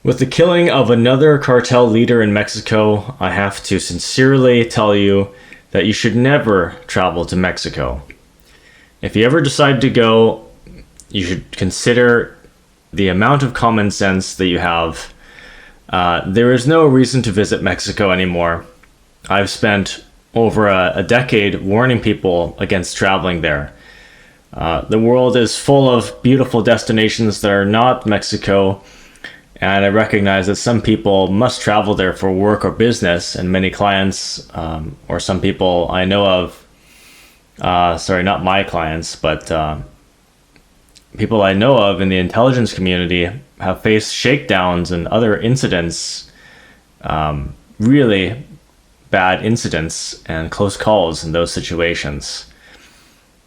With the killing of another cartel leader in Mexico, I have to sincerely tell you that you should never travel to Mexico. If you ever decide to go, you should consider the amount of common sense that you have. There is no reason to visit Mexico anymore. I've spent over a decade warning people against traveling there. The world is full of beautiful destinations that are not Mexico, and I recognize that some people must travel there for work or business, and many clients, or some people I know of, not my clients, but people I know of in the intelligence community have faced shakedowns and other incidents, really bad incidents and close calls in those situations.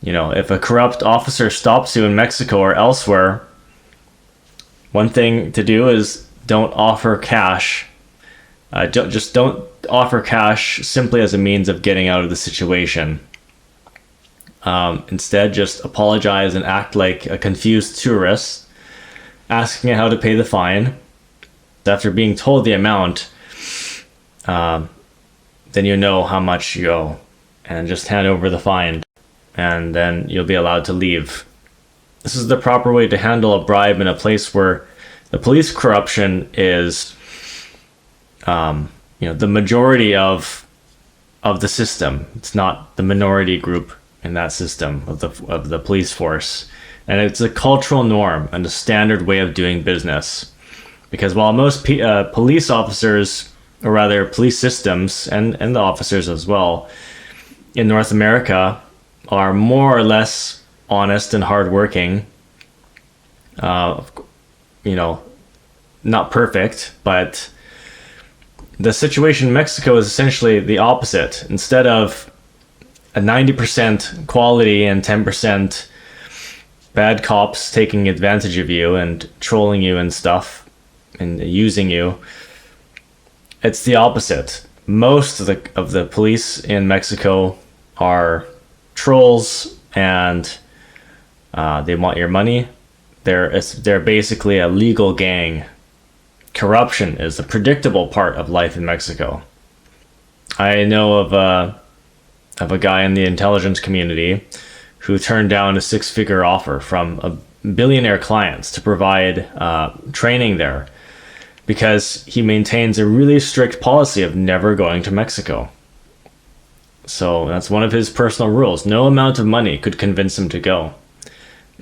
You know, if a corrupt officer stops you in Mexico or elsewhere, one thing to do is don't offer cash. Don't offer cash simply as a means of getting out of the situation. Instead, just apologize and act like a confused tourist, asking how to pay the fine. After being told the amount, then you know how much you owe, and just hand over the fine, and then you'll be allowed to leave. This is the proper way to handle a bribe in a place where the police corruption is, the majority of the system. It's not the minority group in that system of the police force, and it's a cultural norm and a standard way of doing business. Because while most police officers, or rather police systems and the officers as well, in North America are more or less honest and hardworking, not perfect, but the situation in Mexico is essentially the opposite. Instead of a 90% quality and 10% bad cops taking advantage of you and trolling you and stuff and using you, it's the opposite. Most of the police in Mexico are trolls, and they want your money. They're basically a legal gang. Corruption is a predictable part of life in Mexico. I know of a guy in the intelligence community who turned down a 6-figure offer from a billionaire clients to provide training there, because he maintains a really strict policy of never going to Mexico. So that's one of his personal rules. No amount of money could convince him to go.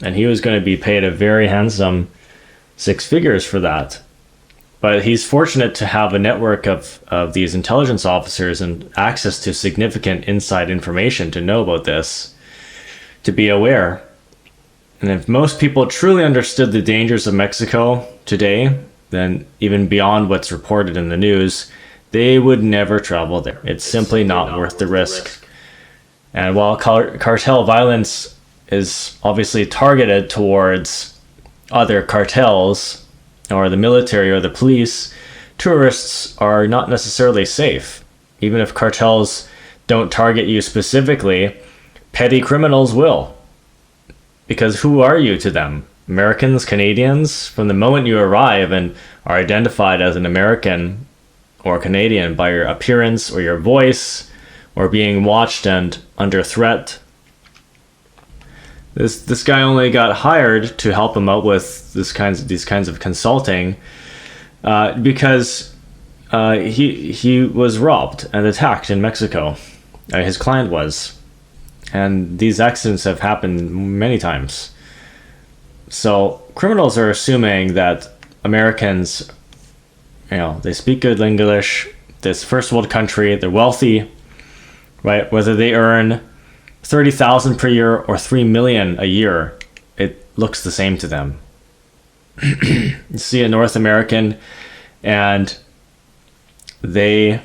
And he was going to be paid a very handsome 6 figures for that. But he's fortunate to have a network of these intelligence officers and access to significant inside information to know about this, to be aware. And if most people truly understood the dangers of Mexico today, then even beyond what's reported in the news, they would never travel there. It's simply not worth the risk. And while cartel violence is obviously targeted towards other cartels or the military or the police, tourists are not necessarily safe. Even if cartels don't target you specifically, petty criminals will. Because who are you to them? Americans, Canadians? From the moment you arrive and are identified as an American or Canadian by your appearance or your voice, or being watched and under threat. This guy only got hired to help him out with these kinds of consulting because he was robbed and attacked in Mexico. His client was, and these accidents have happened many times. So criminals are assuming that Americans, they speak good English, this first world country, they're wealthy, right? Whether they earn $30,000 per year or $3 million a year, it looks the same to them. You see a North American and they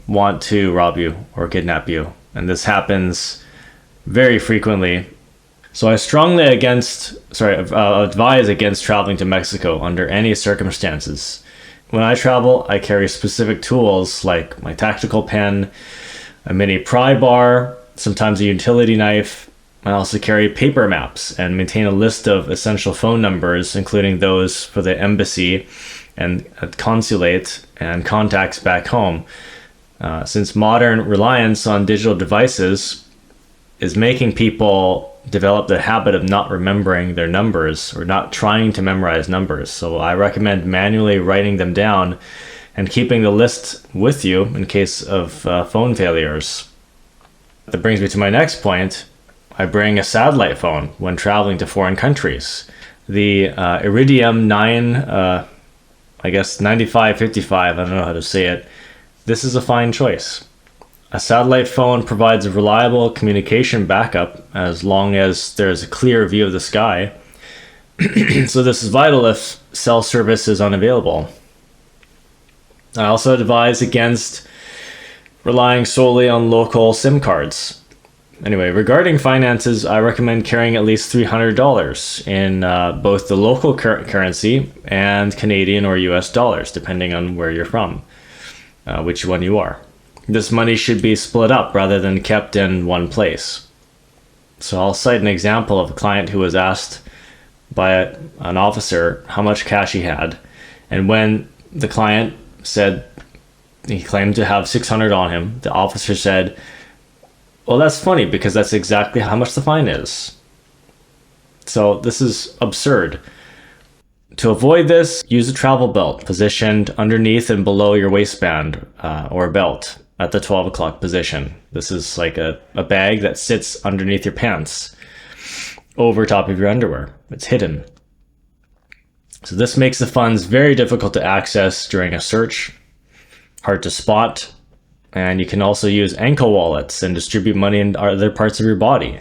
want to rob you or kidnap you, and this happens very frequently. So I strongly advise against traveling to Mexico under any circumstances. When I travel, I carry specific tools like my tactical pen, a mini pry bar, sometimes a utility knife. I also carry paper maps and maintain a list of essential phone numbers, including those for the embassy and consulate and contacts back home. Since modern reliance on digital devices is making people develop the habit of not remembering their numbers or not trying to memorize numbers. So I recommend manually writing them down and keeping the list with you in case of phone failures. That brings me to my next point. I bring a satellite phone when traveling to foreign countries. The Iridium 9555, I don't know how to say it. This is a fine choice. A satellite phone provides a reliable communication backup as long as there's a clear view of the sky. So this is vital if cell service is unavailable. I also advise against relying solely on local SIM cards. Anyway, regarding finances, I recommend carrying at least $300 in both the local currency and Canadian or US dollars, depending on where you're from, which one you are. This money should be split up rather than kept in one place. So I'll cite an example of a client who was asked by an officer how much cash he had. And when the client said he claimed to have $600 on him, the officer said, well, that's funny because that's exactly how much the fine is. So this is absurd. To avoid this, use a travel belt positioned underneath and below your waistband or belt at the 12 o'clock position. This is like a bag that sits underneath your pants over top of your underwear. It's hidden. So this makes the funds very difficult to access during a search, hard to spot, and you can also use ankle wallets and distribute money in other parts of your body.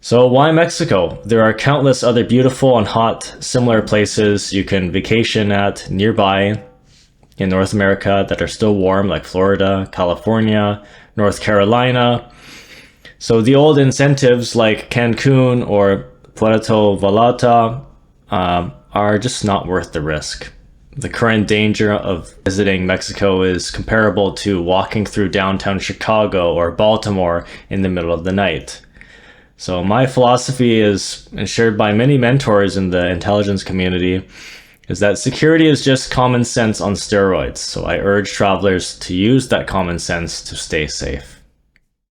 So why Mexico? There are countless other beautiful and hot similar places you can vacation at nearby in North America that are still warm, like Florida, California, North Carolina. So the old incentives like Cancun or Puerto Vallarta are just not worth the risk. The current danger of visiting Mexico is comparable to walking through downtown Chicago or Baltimore in the middle of the night. So my philosophy is, and shared by many mentors in the intelligence community, is that security is just common sense on steroids. So I urge travelers to use that common sense to stay safe.